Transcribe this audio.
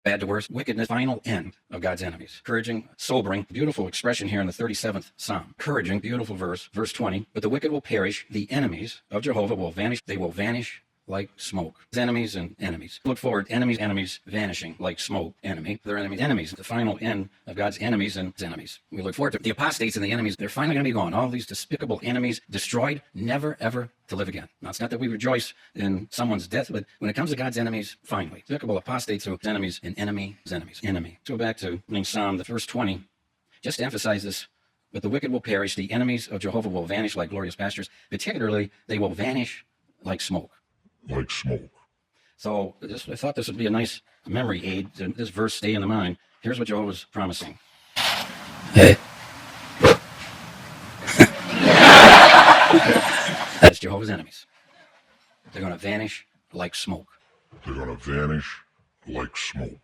Bad to worse, wickedness, final end of God's enemies. Encouraging, sobering, beautiful expression here in the 37th Psalm. Encouraging, beautiful verse 20. But the wicked will perish, the enemies of Jehovah will vanish, they will vanish like smoke. Enemies and enemies. Look forward, enemies vanishing like smoke. Their enemies. The final end of God's enemies and his enemies. We look forward to the apostates and the enemies. They're finally going to be gone. All these despicable enemies destroyed, never ever to live again. Now, it's not that we rejoice in someone's death, but when it comes to God's enemies, finally, despicable apostates who enemies and enemies. Go back to Psalm, the verse 20, just to emphasize this. But the wicked will perish, the enemies of Jehovah will vanish like glorious pastures. Particularly, they will vanish like smoke. Like smoke. So I thought this would be a nice memory aid to this verse stay in the mind. Here's what Jehovah's promising. Hey. That's Jehovah's enemies. They're going to vanish like smoke. They're going to vanish like smoke.